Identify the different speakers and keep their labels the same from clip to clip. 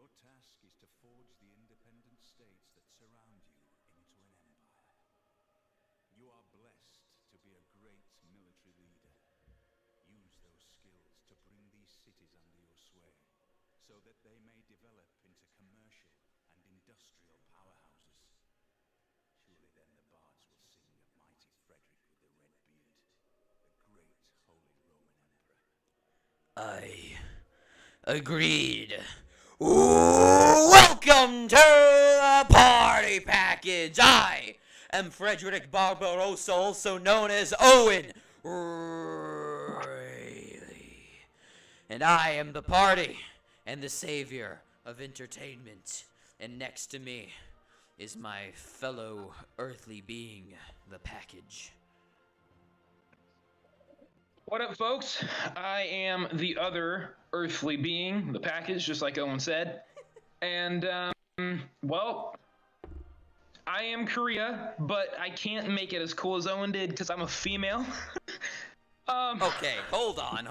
Speaker 1: Your task is to forge the independent states that surround you into an empire. You are blessed to be a great military leader. Use those skills to bring these cities under your sway, so that they may develop into commercial and industrial powerhouses. Surely then the bards will sing of mighty Frederick with the red beard, the great Holy Roman Emperor.
Speaker 2: I agreed. Welcome to the party package. I am Frederick Barbarossa, also known as Owen Rayleigh. And I am the party and the savior of entertainment. And next to me is my fellow earthly being, the package.
Speaker 3: What up, folks? I am the other earthly being, the package, just like Owen said. And, well, I am Korea, but I can't make it as cool as Owen did because I'm a female.
Speaker 2: Okay, hold on.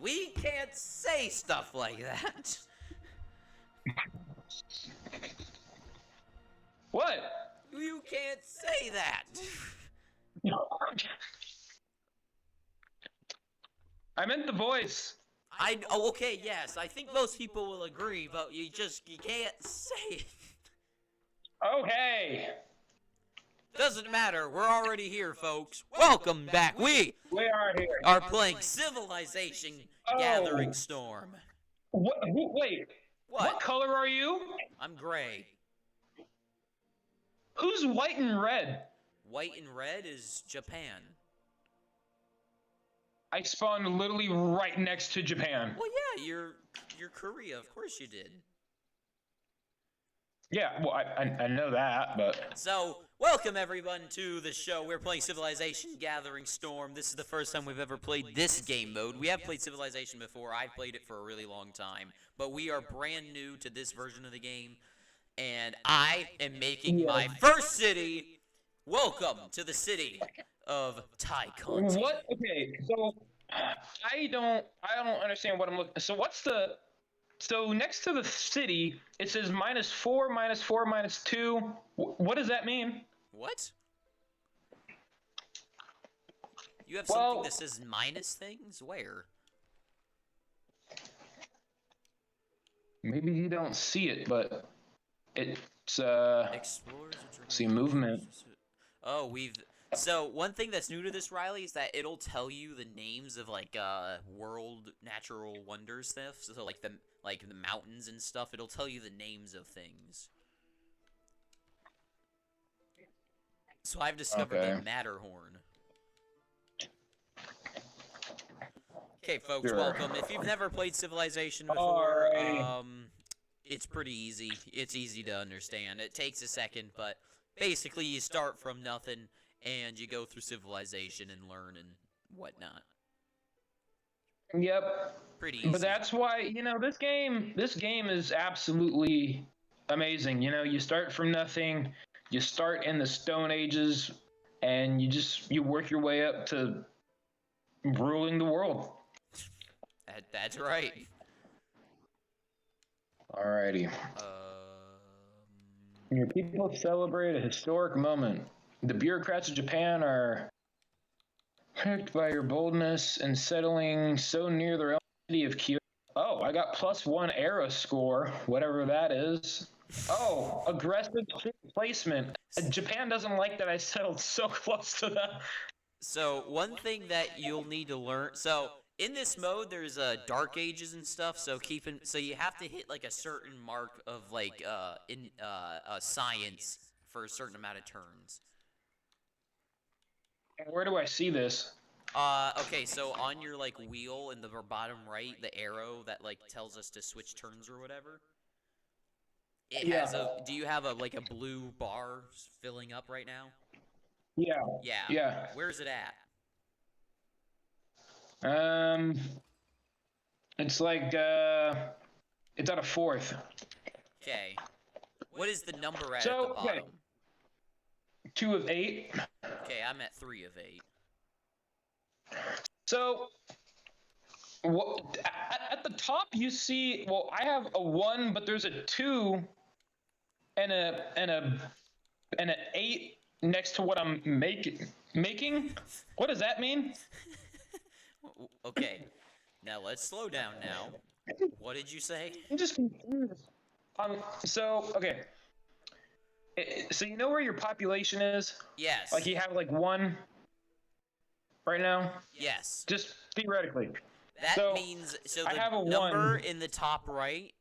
Speaker 2: We can't say stuff like that.
Speaker 3: What?
Speaker 2: You can't say that.
Speaker 3: I meant the voice.
Speaker 2: Okay, yes, I think most people will agree, but you can't say it.
Speaker 3: Okay.
Speaker 2: Doesn't matter, we're already here, folks. Welcome back. We
Speaker 3: We are here.
Speaker 2: are playing Civilization Gathering Storm.
Speaker 3: What? Wait. What color are you?
Speaker 2: I'm gray.
Speaker 3: Who's white and red?
Speaker 2: White and red is Japan.
Speaker 3: I spawned literally right next to Japan.
Speaker 2: Well, yeah, you're Korea. Of course you did.
Speaker 3: Yeah, well, I know that, but...
Speaker 2: So, welcome everyone to the show. We're playing Civilization Gathering Storm. This is the first time we've ever played this game mode. We have played Civilization before. I've played it for a really long time. But we are brand new to this version of the game. And I am making my first city. Welcome to the city of Taikonti.
Speaker 3: What? Okay, so I don't understand what I'm looking. So what's the? So next to the city, it says -4, -4, -2. What does that mean?
Speaker 2: What? You have something that says minus things? Where?
Speaker 3: Maybe you don't see it, but it's
Speaker 2: Explorers.
Speaker 3: see movement.
Speaker 2: Oh, So, one thing that's new to this, Riley, is that it'll tell you the names of, like, world natural wonder stuff. So, like the mountains and stuff, it'll tell you the names of things. So, I've discovered the Matterhorn. Okay, folks, welcome. If you've never played Civilization before, it's pretty easy. It's easy to understand. It takes a second, but basically you start from nothing, and you go through Civilization and learn and whatnot.
Speaker 3: Yep.
Speaker 2: Pretty easy.
Speaker 3: But that's why, this game is absolutely amazing. You start from nothing, you start in the Stone Ages, and you work your way up to ruling the world.
Speaker 2: That's right.
Speaker 3: Alrighty. Your people celebrate a historic moment. The bureaucrats of Japan are pricked by your boldness in settling so near their own city of Kyoto. Oh, I got +1 era score, whatever that is. Oh, aggressive placement. Japan doesn't like that I settled so close to them.
Speaker 2: So, one thing that you'll need to learn... So, in this mode, there's Dark Ages and stuff, so you have to hit, like, a certain mark of, like, science for a certain amount of turns.
Speaker 3: Where do I see this?
Speaker 2: Okay, so on your, like, wheel in the bottom right, the arrow that, like, tells us to switch turns or whatever, it has do you have a blue bar filling up right now?
Speaker 3: Yeah.
Speaker 2: Yeah. Where's it at?
Speaker 3: It's like, it's at a 4th.
Speaker 2: Okay. What is the number at the bottom?
Speaker 3: Okay. 2 of 8.
Speaker 2: Okay, I'm at 3 of 8.
Speaker 3: So, What at the top you see? Well, I have a 1, but there's a 2 and an 8 next to what I'm making. What does that mean?
Speaker 2: Okay, now let's slow down now. What did you say?
Speaker 3: I'm just confused. So okay. So you know where your population is?
Speaker 2: Yes.
Speaker 3: Like you have like 1 right now.
Speaker 2: Yes.
Speaker 3: Just theoretically.
Speaker 2: That
Speaker 3: So,
Speaker 2: means
Speaker 3: I
Speaker 2: the
Speaker 3: have a
Speaker 2: number
Speaker 3: 1.
Speaker 2: in the top right,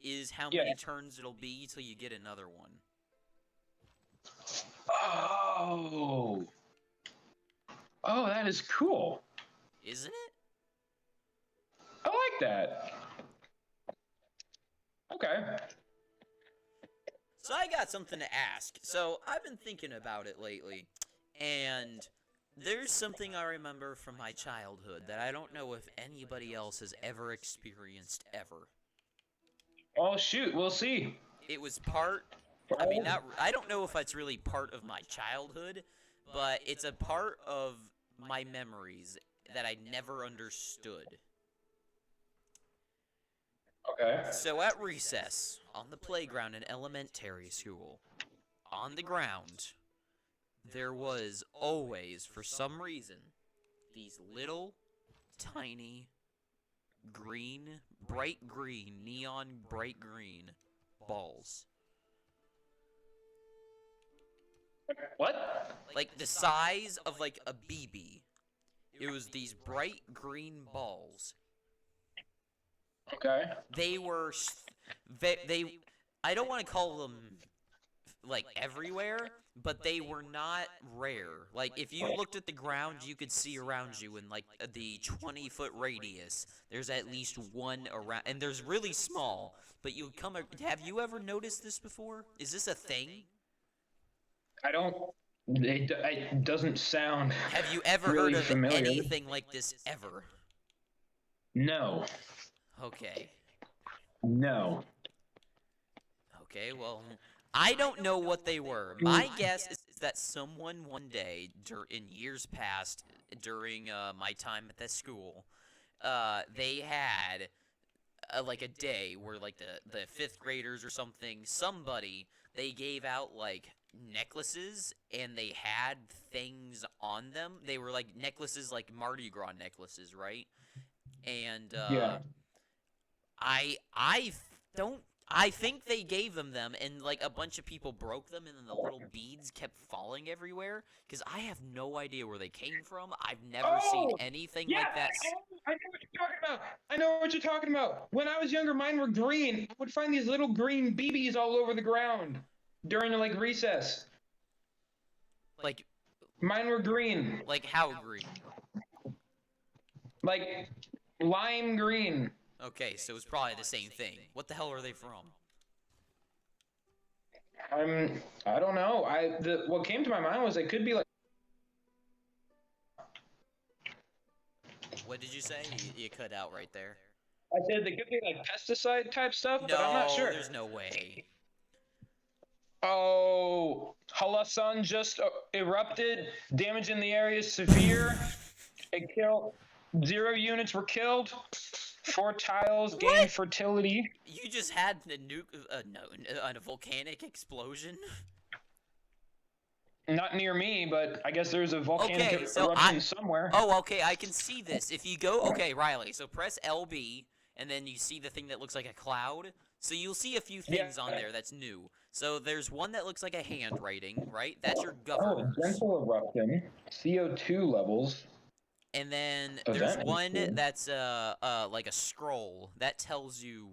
Speaker 2: is how
Speaker 3: Yeah.
Speaker 2: many turns it'll be till you get another one.
Speaker 3: Oh. Oh, that is cool.
Speaker 2: Isn't it?
Speaker 3: I like that. Okay.
Speaker 2: So I got something to ask. So I've been thinking about it lately, and there's something I remember from my childhood that I don't know if anybody else has ever experienced ever.
Speaker 3: Oh shoot, we'll see.
Speaker 2: It was part, I don't know if it's really part of my childhood, but it's a part of my memories that I never understood.
Speaker 3: Okay.
Speaker 2: So at recess, on the playground in elementary school, on the ground, there was always, for some reason, these little, tiny, green, bright green, neon bright green balls.
Speaker 3: What?
Speaker 2: Like the size of like a BB. It was these bright green balls.
Speaker 3: Okay.
Speaker 2: They were, I don't want to call them like everywhere, but they were not rare. Like if you looked at the ground, you could see around you in like the 20-foot radius. There's at least one around, and there's really small. But you come. Have you ever noticed this before? Is this a thing?
Speaker 3: I don't. It doesn't sound.
Speaker 2: Have you ever
Speaker 3: really
Speaker 2: heard of
Speaker 3: familiar.
Speaker 2: anything like this ever?
Speaker 3: No.
Speaker 2: Okay.
Speaker 3: No.
Speaker 2: Okay, well, I don't know what they were. My guess is that someone one day, in years past, during my time at that school, they had like a day where like the 5th graders or something, they gave out like necklaces and they had things on them. They were like necklaces, like Mardi Gras necklaces, right? And
Speaker 3: Yeah.
Speaker 2: I think they gave them, and like a bunch of people broke them, and then the little beads kept falling everywhere. Because I have no idea where they came from. I've never seen anything like that.
Speaker 3: I know what you're talking about. I know what you're talking about. When I was younger, mine were green. I would find these little green BBs all over the ground during like recess.
Speaker 2: Like
Speaker 3: Mine were green,
Speaker 2: how green?
Speaker 3: like lime green.
Speaker 2: Okay, so it's probably the same thing. What the hell are they from?
Speaker 3: I don't know. What came to my mind was it could be like.
Speaker 2: What did you say? You cut out right there.
Speaker 3: I said they could be like pesticide type stuff,
Speaker 2: No,
Speaker 3: but I'm not sure.
Speaker 2: There's no way.
Speaker 3: Oh, Halasan just erupted, damaging the area severe. It killed 0 units were killed. 4 tiles gained fertility.
Speaker 2: You just had a volcanic explosion?
Speaker 3: Not near me, but I guess there's a volcanic
Speaker 2: so
Speaker 3: eruption somewhere.
Speaker 2: Oh, okay, I can see this. If you go, okay, Riley, so press LB, and then you see the thing that looks like a cloud. So you'll see a few things on there that's new. So there's one that looks like a handwriting, right? That's your governor.
Speaker 3: Gentle eruption. CO2 levels.
Speaker 2: And then there's one that's like a scroll that tells you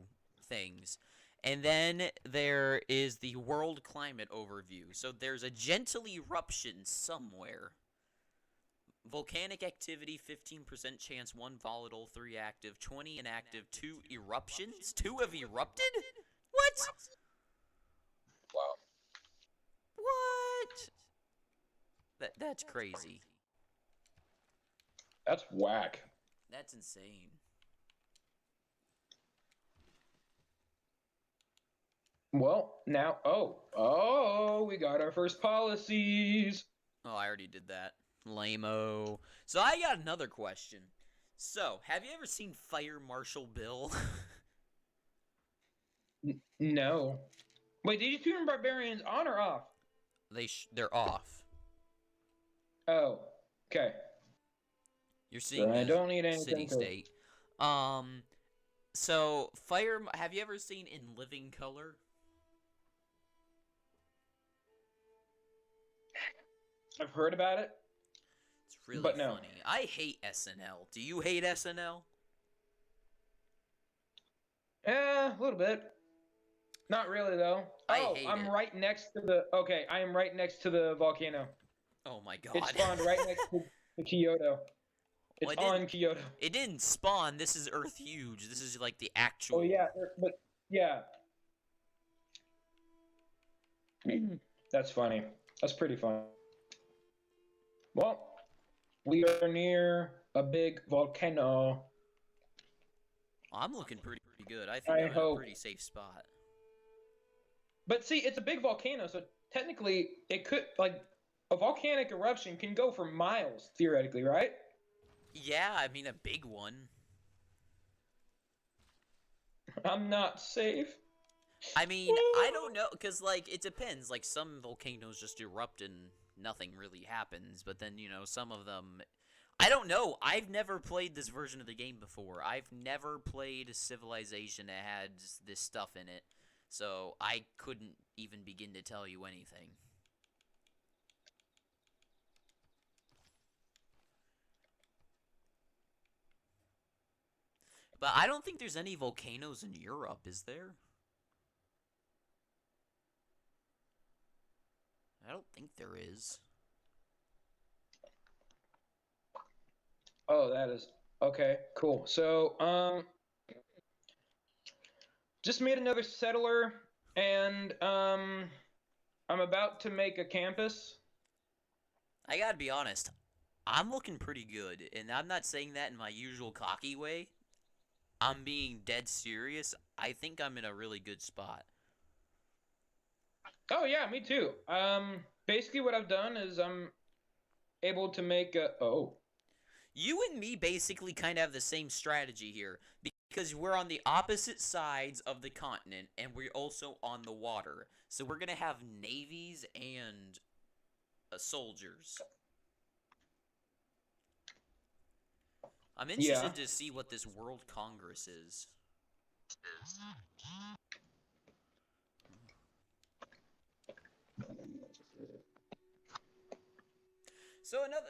Speaker 2: things. And then there is the world climate overview. So there's a gentle eruption somewhere. Volcanic activity, 15% chance, 1 volatile, 3 active, 20 inactive, 2 eruptions? 2 have erupted? What?
Speaker 3: Wow.
Speaker 2: What? That's crazy.
Speaker 3: That's whack.
Speaker 2: That's insane.
Speaker 3: Well, now, we got our first policies.
Speaker 2: Oh, I already did that. Lame-o. So I got another question. So, have you ever seen Fire Marshal Bill?
Speaker 3: No. Wait, did you turn barbarians on or off?
Speaker 2: They're off.
Speaker 3: Oh, okay.
Speaker 2: You're seeing
Speaker 3: I
Speaker 2: the
Speaker 3: don't need
Speaker 2: city
Speaker 3: anything to...
Speaker 2: state. So have you ever seen In Living Color?
Speaker 3: I've heard about it.
Speaker 2: It's really
Speaker 3: But no.
Speaker 2: funny. I hate SNL. Do you hate SNL?
Speaker 3: A little bit. Not really though.
Speaker 2: I
Speaker 3: Oh,
Speaker 2: hate
Speaker 3: I'm
Speaker 2: it.
Speaker 3: right next to the. Okay, I am right next to the volcano.
Speaker 2: Oh my god.
Speaker 3: It spawned right next to Kyoto. It's
Speaker 2: Well,
Speaker 3: on Kyoto.
Speaker 2: It didn't spawn. This is Earth Huge. This is like the actual.
Speaker 3: Oh yeah, but yeah. That's funny. That's pretty funny. Well, we are near a big volcano.
Speaker 2: I'm looking pretty good. I think
Speaker 3: I
Speaker 2: I'm in a
Speaker 3: hope.
Speaker 2: pretty safe spot.
Speaker 3: But see, it's a big volcano, so technically it could, like, a volcanic eruption can go for miles, theoretically, right?
Speaker 2: Yeah, I mean a big one.
Speaker 3: I'm not safe.
Speaker 2: I mean, I don't know, because, like, it depends. Like, some volcanoes just erupt and nothing really happens, but then, you know, some of them... I don't know. I've never played this version of the game before. I've never played a Civilization that had this stuff in it, so I couldn't even begin to tell you anything. But I don't think there's any volcanoes in Europe, is there? I don't think there is.
Speaker 3: Oh, that is okay. Cool. So, just made another settler, and I'm about to make a campus.
Speaker 2: I gotta be honest, I'm looking pretty good, and I'm not saying that in my usual cocky way. I'm being dead serious. I think I'm in a really good spot.
Speaker 3: Oh yeah, me too. Basically what I've done is I'm able to make a. Oh.
Speaker 2: You and me basically kind of have the same strategy here, because we're on the opposite sides of the continent, and we're also on the water. So we're gonna have navies and soldiers. I'm interested to see what this World Congress is.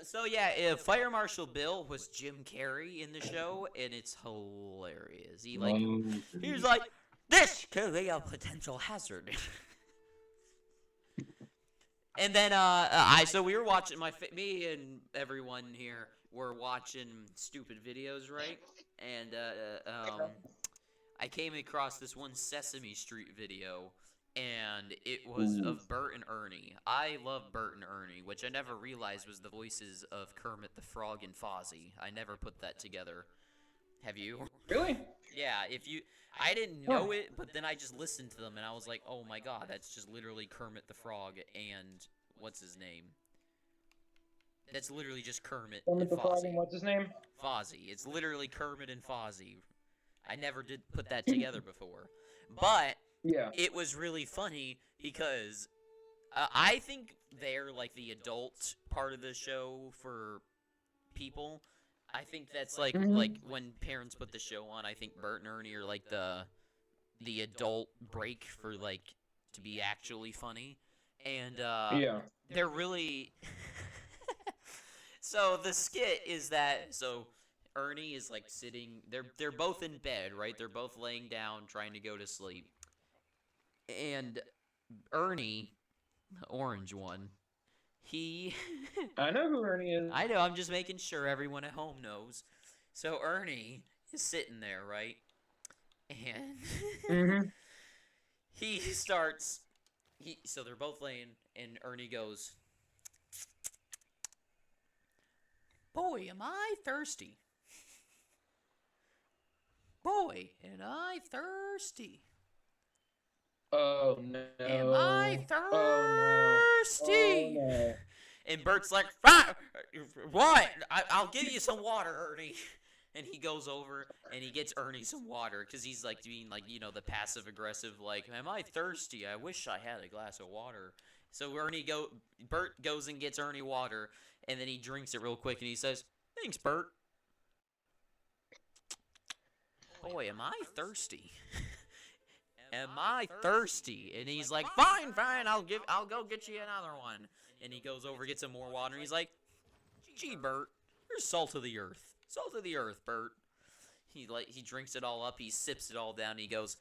Speaker 2: So yeah, Fire Marshal Bill was Jim Carrey in the show, and it's hilarious. He was like, this could be a potential hazard. And then so we were watching me and everyone here were watching stupid videos, right? And I came across this one Sesame Street video, and it was of Bert and Ernie. I love Bert and Ernie, which I never realized was the voices of Kermit the Frog and Fozzie. I never put that together. Have you?
Speaker 3: Really?
Speaker 2: Yeah, I didn't know it, but then I just listened to them, and I was like, oh my god, that's just literally Kermit the Frog and what's his name? That's literally just Kermit and
Speaker 3: the Frog
Speaker 2: Fozzie.
Speaker 3: and what's his name?
Speaker 2: Fozzie. It's literally Kermit and Fozzie. I never did put that together before. But
Speaker 3: Yeah.
Speaker 2: it was really funny because I think they're like the adult part of the show for people. I think that's like when parents put the show on, I think Bert and Ernie are like the adult break for like to be actually funny. And they're really So the skit is that Ernie is like sitting they're both in bed, right? They're both laying down trying to go to sleep. And Ernie, the orange one, he
Speaker 3: I know who Ernie is.
Speaker 2: I know, I'm just making sure everyone at home knows. So Ernie is sitting there, right? And he starts so they're both laying, and Ernie goes, boy, am I thirsty. Boy, am I thirsty.
Speaker 3: Oh no.
Speaker 2: Am I thirsty?
Speaker 3: Oh, no.
Speaker 2: And Bert's like, what? I'll give you some water, Ernie. And he goes over and he gets Ernie some water because he's like being like, you know, the passive aggressive, like, am I thirsty? I wish I had a glass of water. So Bert goes and gets Ernie water, and then he drinks it real quick and he says, thanks, Bert. Boy, am I thirsty. Am I thirsty? And he's like, fine, I'll go get you another one. And he goes over, gets some more water, and he's like, gee, Bert, you're salt of the earth. Salt of the earth, Bert. He drinks it all up, he sips it all down, and he goes,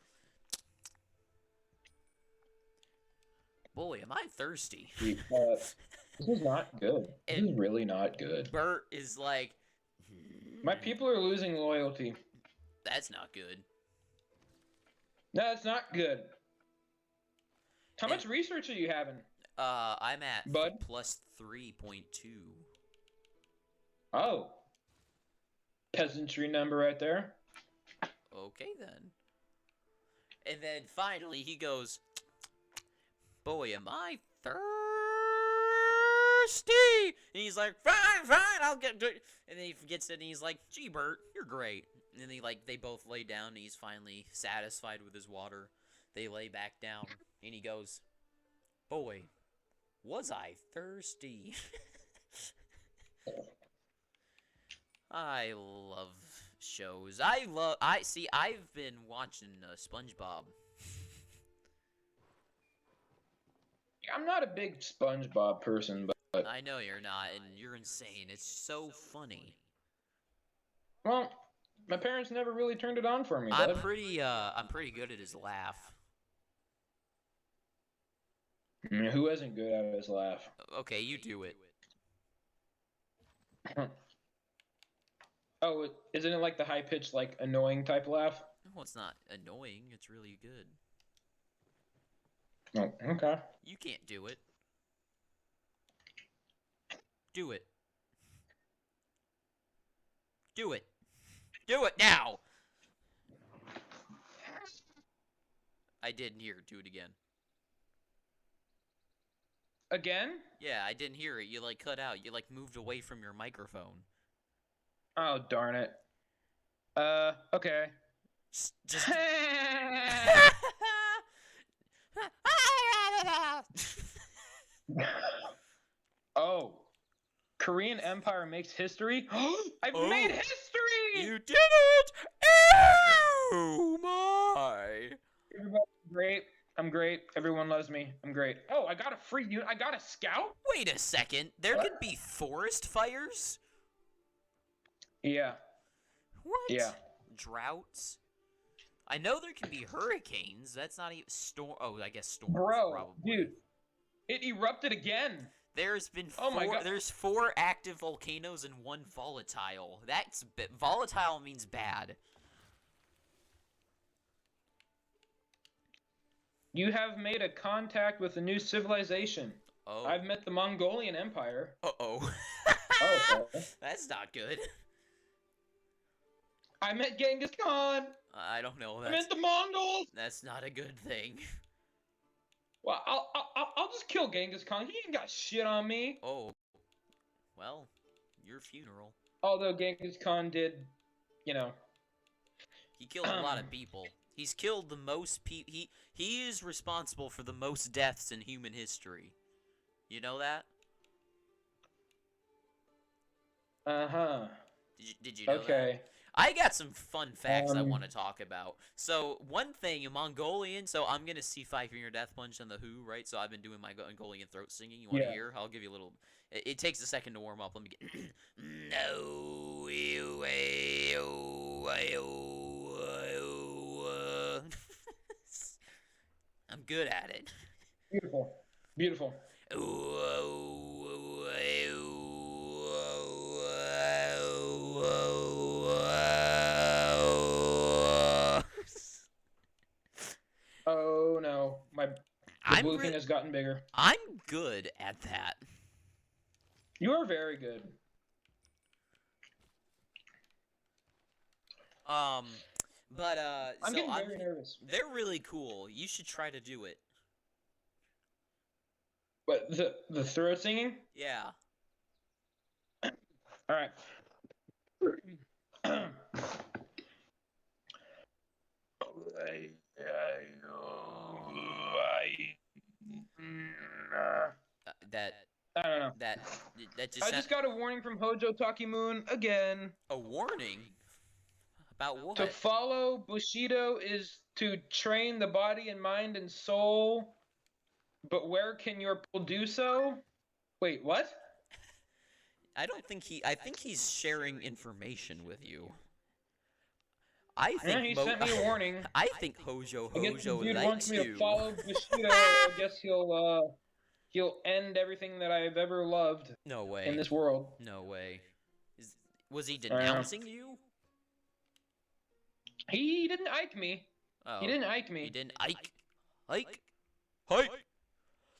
Speaker 2: boy, am I thirsty.
Speaker 3: This is not good. This is really not good.
Speaker 2: Bert is like,
Speaker 3: my people are losing loyalty.
Speaker 2: That's not good.
Speaker 3: No, it's not good. How much research are you having?
Speaker 2: I'm at
Speaker 3: Bud?
Speaker 2: plus 3.2.
Speaker 3: Oh. Peasantry number right there.
Speaker 2: Okay, then. And then finally he goes, boy, am I thirsty. And he's like, fine, I'll get to it. And then he gets it and he's like, gee, Bert, you're great. And then they both lay down and he's finally satisfied with his water. They lay back down and he goes, boy, was I thirsty. I love shows. I've been watching SpongeBob.
Speaker 3: I'm not a big SpongeBob person, but
Speaker 2: I know you're not, and you're insane. It's so funny.
Speaker 3: Well, my parents never really turned it on for me.
Speaker 2: I'm pretty good at his laugh.
Speaker 3: Who isn't good at his laugh?
Speaker 2: Okay, you do it.
Speaker 3: Oh, isn't it like the high-pitched, like, annoying type laugh?
Speaker 2: No, it's not annoying. It's really good.
Speaker 3: Oh, okay.
Speaker 2: You can't do it. Do it. Do it. Do it now! I didn't hear it. Do it again.
Speaker 3: Again?
Speaker 2: Yeah, I didn't hear it. You, cut out. You, moved away from your microphone.
Speaker 3: Oh, darn it. Okay.
Speaker 2: Just...
Speaker 3: Oh. Korean Empire makes history? I've made history!
Speaker 2: You did it! Oh my!
Speaker 3: Everybody's great. I'm great. Everyone loves me. I'm great. Oh, I got a free unit. I got a scout?
Speaker 2: Wait a second. There could be forest fires?
Speaker 3: Yeah.
Speaker 2: What?
Speaker 3: Yeah.
Speaker 2: Droughts? I know there can be hurricanes. That's not even storm. Oh, I guess storms.
Speaker 3: Bro,
Speaker 2: probably.
Speaker 3: dude. It erupted again.
Speaker 2: There's been
Speaker 3: Oh my God.
Speaker 2: There's 4 active volcanoes and 1 volatile. Volatile means bad.
Speaker 3: You have made a contact with a new civilization.
Speaker 2: Oh.
Speaker 3: I've met the Mongolian Empire.
Speaker 2: Uh-oh.
Speaker 3: Oh, okay.
Speaker 2: That's not good.
Speaker 3: I met Genghis Khan.
Speaker 2: I don't know.
Speaker 3: I met the Mongols.
Speaker 2: That's not a good thing.
Speaker 3: Well, I'll just kill Genghis Khan. He ain't got shit on me.
Speaker 2: Oh. Well, your funeral.
Speaker 3: Although Genghis Khan did, you know.
Speaker 2: He killed a lot of people. He's killed the most people. He is responsible for the most deaths in human history. You know that?
Speaker 3: Uh-huh.
Speaker 2: Did you know
Speaker 3: Okay.
Speaker 2: that? I got some fun facts I want to talk about. So, one thing, Mongolian, so I'm going to see 5-Finger Death Punch on the Who, right? So, I've been doing my Mongolian throat singing. You want to hear? I'll give you a little... It takes a second to warm up. Let me get... No, I'm good at it.
Speaker 3: Beautiful. Beautiful. Oh no, the blue thing has gotten bigger.
Speaker 2: I'm good at that.
Speaker 3: You are very good.
Speaker 2: But
Speaker 3: I'm getting very nervous.
Speaker 2: They're really cool. You should try to do it.
Speaker 3: But the throat singing?
Speaker 2: Yeah.
Speaker 3: All right.
Speaker 2: That
Speaker 3: I don't know.
Speaker 2: that that just
Speaker 3: I
Speaker 2: sound,
Speaker 3: just got a warning from Hojo Takimoon again.
Speaker 2: a warning about what?
Speaker 3: To follow Bushido is to train the body and mind and soul, but where can your people do so? Wait, what?
Speaker 2: I don't think he. I think he's sharing information with you. I
Speaker 3: Yeah,
Speaker 2: think
Speaker 3: he sent me a warning.
Speaker 2: I think Hojo
Speaker 3: I guess the dude wants
Speaker 2: likes
Speaker 3: me to
Speaker 2: you.
Speaker 3: follow Bushido. I guess he'll end everything that I've ever loved
Speaker 2: No way.
Speaker 3: in this world.
Speaker 2: No way. Was he
Speaker 3: I know.
Speaker 2: denouncing you?
Speaker 3: He didn't Ike me.
Speaker 2: Oh.
Speaker 3: He didn't Ike me.
Speaker 2: He didn't Ike. Ike. Ike.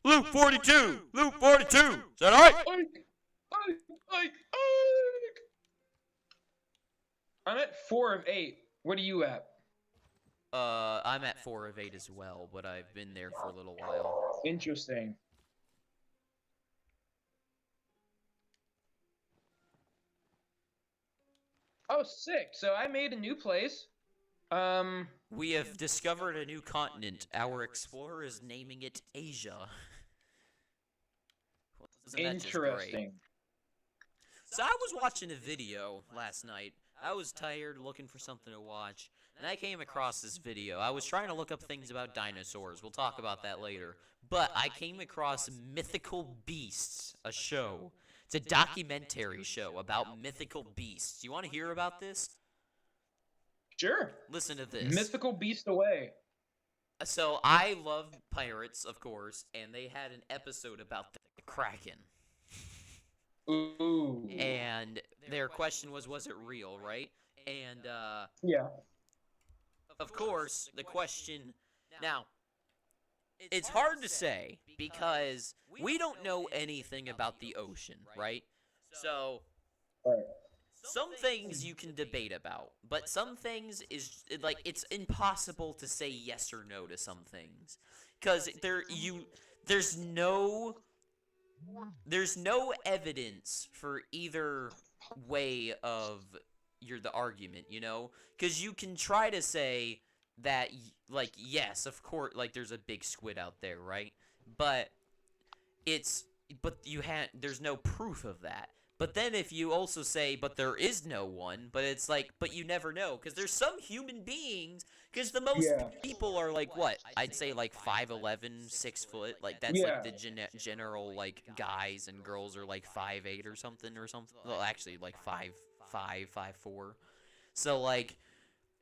Speaker 2: Luke 42. Luke 42. Is that Ike?
Speaker 3: Ike. I'm at 4 of 8. What are you at?
Speaker 2: I'm at 4 of 8 as well, but I've been there for a little while.
Speaker 3: Interesting. Oh, sick. So I made a new place.
Speaker 2: We have discovered a new continent. Our explorer is naming it Asia. Isn't that just great?
Speaker 3: Interesting.
Speaker 2: So I was watching a video last night. I was tired, looking for something to watch, and I came across this video. I was trying to look up things about dinosaurs. We'll talk about that later. But I came across Mythical Beasts, a show. It's a documentary show about mythical beasts. You want to hear about this?
Speaker 3: Sure.
Speaker 2: Listen to this.
Speaker 3: Mythical beast away.
Speaker 2: So I love pirates, of course, and they had an episode about the Kraken.
Speaker 3: Ooh.
Speaker 2: And their question was it real, right? And,
Speaker 3: yeah.
Speaker 2: of course, the question... Now, it's hard to say, because we don't know anything about the ocean, right? So,
Speaker 3: Right.
Speaker 2: some things you can debate about, but some things is, like, it's impossible to say yes or no to some things. Because there's no evidence for either way of the argument, you know? Because you can try to say that, like, yes, of course, like, there's a big squid out there, right? But there's no proof of that. But then if you also say, but there is no one, but it's like, but you never know, because there's some human beings, because the most people are like, what? I'd say like 5'11", 6 foot, like that's like the general, like, guys and girls are like 5'8" or something. Well, actually like 5'5", 5'4". So like,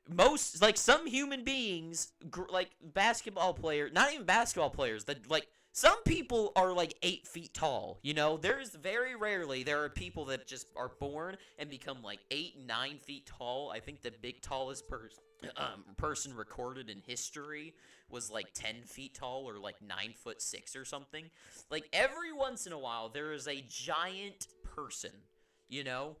Speaker 2: most, like, some human beings, like basketball players, not even basketball players, that like, some people are like 8 feet tall, you know? There's very rarely, there are people that just are born and become like 8, 9 feet tall. I think the tallest person recorded in history was like 10 feet tall or like 9'6" or something. Like, every once in a while, there is a giant person, you know?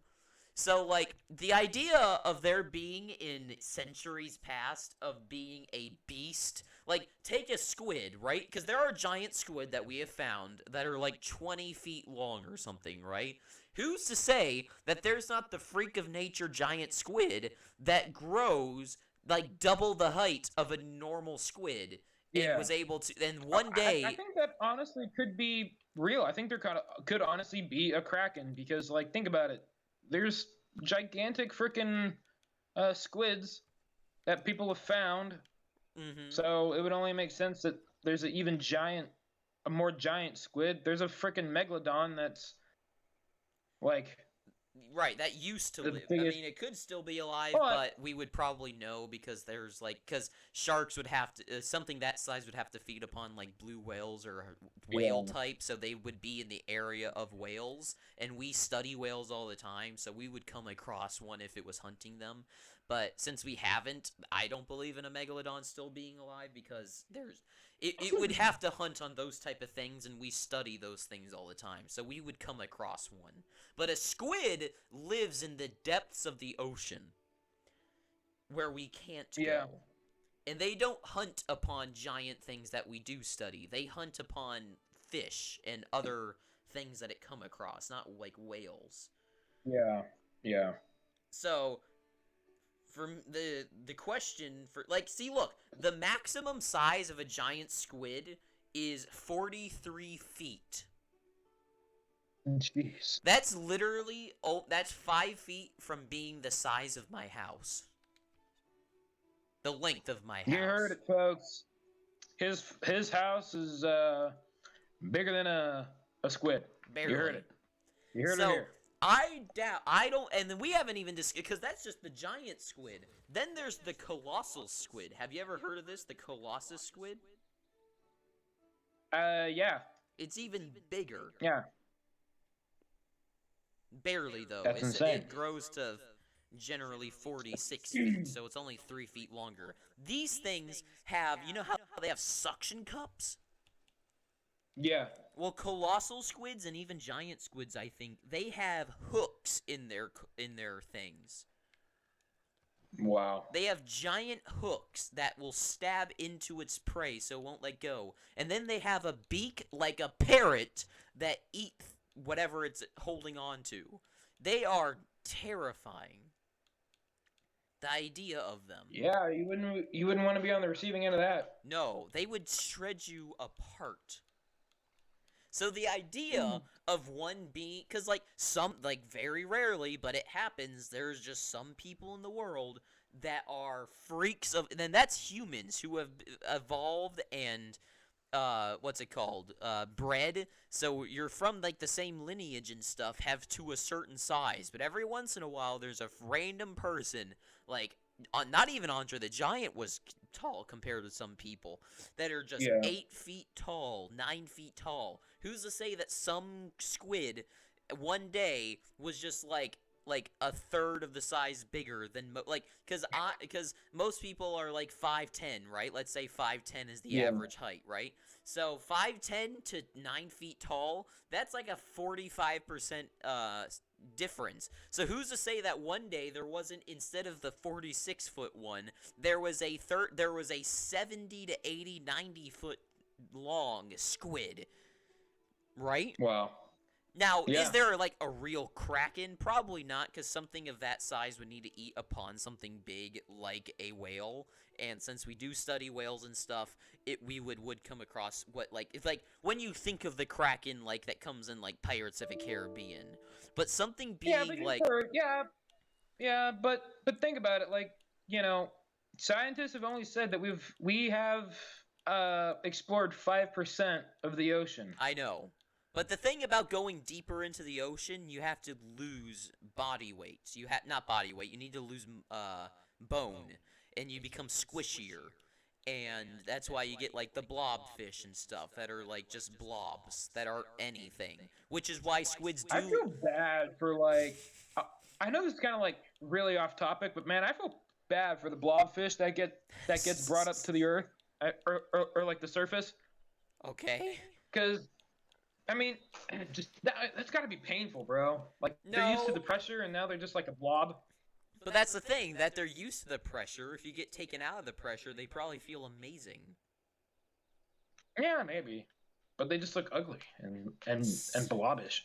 Speaker 2: So, like, the idea of there being in centuries past of being a beast, like, take a squid, right? Because there are giant squid that we have found that are, like, 20 feet long or something, right? Who's to say that there's not the freak of nature giant squid that grows, like, double the height of a normal squid and was able to, and one day...
Speaker 3: I think that honestly could be real. I think there could honestly be a Kraken, because, like, think about it. There's gigantic freaking squids that people have found. So it would only make sense that there's a more giant squid. There's a freaking megalodon that's like...
Speaker 2: Right, that used to live.
Speaker 3: biggest...
Speaker 2: I mean, it could still be alive, but we would probably know because there's, like, because sharks would have to, something that size would have to feed upon, like, blue whales or whale type, so they would be in the area of whales, and we study whales all the time, so we would come across one if it was hunting them. But since we haven't, I don't believe in a megalodon still being alive, because it would have to hunt on those type of things, and we study those things all the time, so we would come across one. But a squid lives in the depths of the ocean, where we can't go. And they don't hunt upon giant things that we do study. They hunt upon fish and other things that it come across, not like whales.
Speaker 3: Yeah.
Speaker 2: So, the question for see, look, the maximum size of a giant squid is 43 feet.
Speaker 3: Jeez.
Speaker 2: That's literally that's 5 feet from being the size of my house. The length of my house.
Speaker 3: You heard it, folks. His house is bigger than a squid.
Speaker 2: Barely.
Speaker 3: You heard it. You heard it here.
Speaker 2: I don't, and then we haven't even discussed, because that's just the giant squid. Then there's the colossal squid. Have you ever heard of this, the colossus squid?
Speaker 3: Yeah.
Speaker 2: It's even bigger.
Speaker 3: Yeah.
Speaker 2: Barely, though.
Speaker 3: That's insane.
Speaker 2: It grows to generally 46 feet, so it's only 3 feet longer. These things have, you know how they have suction cups?
Speaker 3: Yeah.
Speaker 2: Well, colossal squids and even giant squids, I think, they have hooks in their things.
Speaker 3: Wow.
Speaker 2: They have giant hooks that will stab into its prey so it won't let go. And then they have a beak like a parrot that eats whatever it's holding on to. They are terrifying. The idea of them.
Speaker 3: Yeah, you wouldn't want to be on the receiving end of that.
Speaker 2: No, they would shred you apart. So the idea of one being, because very rarely, but it happens, there's just some people in the world that are freaks of, then that's humans who have evolved and, bred, so you're from, the same lineage and stuff, have to a certain size, but every once in a while, there's a random person, not even Andre the Giant was tall compared to some people that are just 8 feet tall, 9 feet tall. Who's to say that some squid one day was just like a third of the size bigger than because most people are 5'10", right? Let's say 5'10" is the average height, right? So 5'10" to 9 feet tall, that's like a 45% difference. So who's to say that one day there wasn't, instead of the 46-foot one, there was a 70 to 80, 90 foot long squid, right?
Speaker 3: Wow.
Speaker 2: Now, is there a real kraken? Probably not, because something of that size would need to eat upon something big like a whale. And since we do study whales and stuff, we would come across what it's when you think of the kraken that comes in Pirates of the Caribbean, but something being
Speaker 3: but think about it, scientists have only said that we have explored 5% of the ocean.
Speaker 2: I know. But the thing about going deeper into the ocean, you have to lose body weight. Not body weight. You need to lose bone, and you become squishier. And that's why you get the blobfish and stuff that are just blobs that are anything. Which is why squids do.
Speaker 3: I feel bad for I know this is kind of really off topic, but man, I feel bad for the blobfish that gets brought up to the earth or the surface.
Speaker 2: Okay.
Speaker 3: Because I mean, that's got to be painful, bro. They're used to the pressure, and now they're just like a blob.
Speaker 2: But that's the thing, that they're used to the pressure. If you get taken out of the pressure, they probably feel amazing.
Speaker 3: Yeah, maybe. But they just look ugly and blobbish.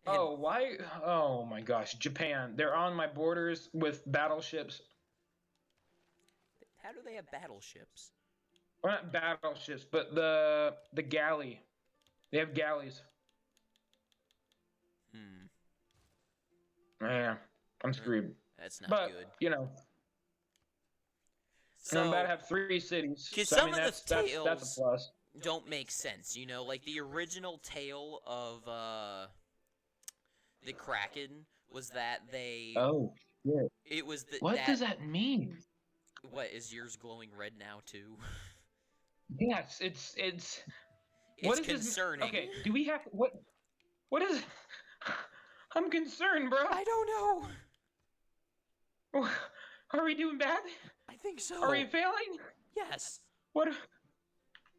Speaker 3: Oh, why? Oh my gosh, Japan. They're on my borders with battleships.
Speaker 2: How do they have battleships?
Speaker 3: Well, not battleships, but the galley. They have galleys. Yeah, I'm screwed.
Speaker 2: That's not good.
Speaker 3: So, I'm about to have 3 cities.
Speaker 2: Because
Speaker 3: so,
Speaker 2: some of
Speaker 3: that's
Speaker 2: the tales
Speaker 3: that's a plus.
Speaker 2: don't make sense, the original tale of the Kraken was that they.
Speaker 3: Oh, yeah.
Speaker 2: It was the.
Speaker 3: What does that mean?
Speaker 2: What, is yours glowing red now too?
Speaker 3: Yes, it's.
Speaker 2: It's concerning.
Speaker 3: Okay, do we have what? What is? I'm concerned, bro.
Speaker 2: I don't know.
Speaker 3: Are we doing bad?
Speaker 2: I think so.
Speaker 3: Are we failing?
Speaker 2: Yes.
Speaker 3: What?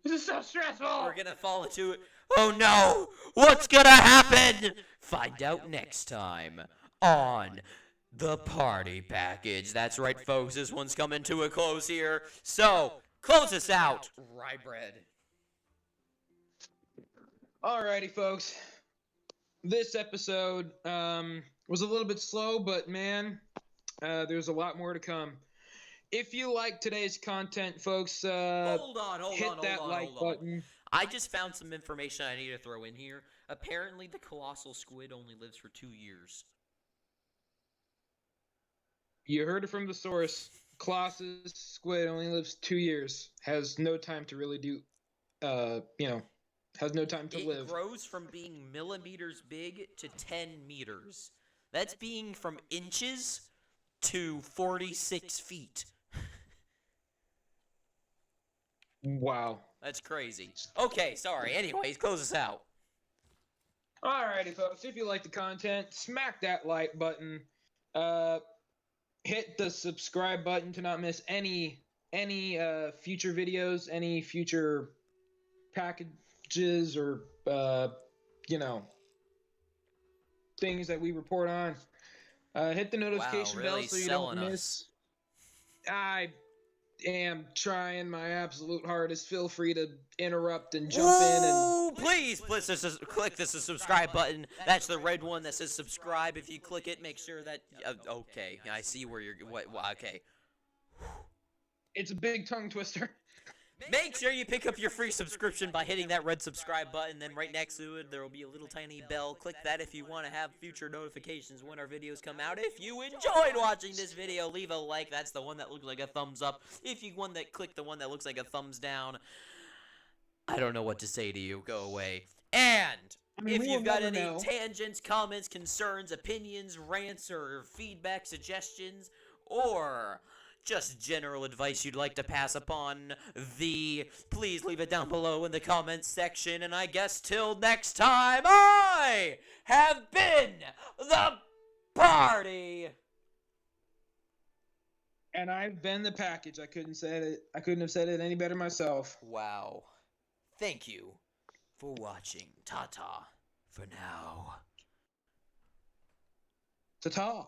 Speaker 3: This is so stressful.
Speaker 2: We're gonna fall into it. Oh no! What's gonna happen? Find out next time on The Party Package. That's right, folks. This one's coming to a close here. So, close us out, Rye Bread.
Speaker 3: Alrighty, folks. This episode was a little bit slow, but man, there's a lot more to come. if you like today's content, folks,
Speaker 2: Hold on,
Speaker 3: hit that like button.
Speaker 2: I just found some information I need to throw in here. Apparently, the colossal squid only lives for 2 years.
Speaker 3: You heard it from the source. Colossus squid only lives 2 years. Has no time to really do, has no time to live.
Speaker 2: It grows from being millimeters big to 10 meters. That's being from inches to 46 feet.
Speaker 3: Wow.
Speaker 2: That's crazy. Okay, sorry. Anyways, close us out.
Speaker 3: Alrighty, folks. If you like the content, smack that like button. Hit the subscribe button to not miss any future videos, any future packages, or things that we report on. Hit the notification
Speaker 2: Wow, really
Speaker 3: bell so you
Speaker 2: selling
Speaker 3: don't
Speaker 2: us.
Speaker 3: miss. I am trying my absolute hardest. Feel free to interrupt and jump in and
Speaker 2: Please click the subscribe button. That's the red one that says subscribe. If you click it, make sure that okay, I see where you're okay.
Speaker 3: it's a big tongue twister.
Speaker 2: Make sure you pick up your free subscription by hitting that red subscribe button. Then right next to it, there will be a little tiny bell. Click that if you want to have future notifications when our videos come out. If you enjoyed watching this video, leave a like. That's the one that looks like a thumbs up. If you click the one that looks like a thumbs down, I don't know what to say to you. Go away. And if you've got any tangents, comments, concerns, opinions, rants, or feedback, suggestions, or just general advice you'd like to pass upon please leave it down below in the comments section. And I guess till next time, I have been the party.
Speaker 3: And I've been the package. I couldn't have said it any better myself.
Speaker 2: Wow. Thank you for watching. Ta-ta for now.
Speaker 3: Ta-ta.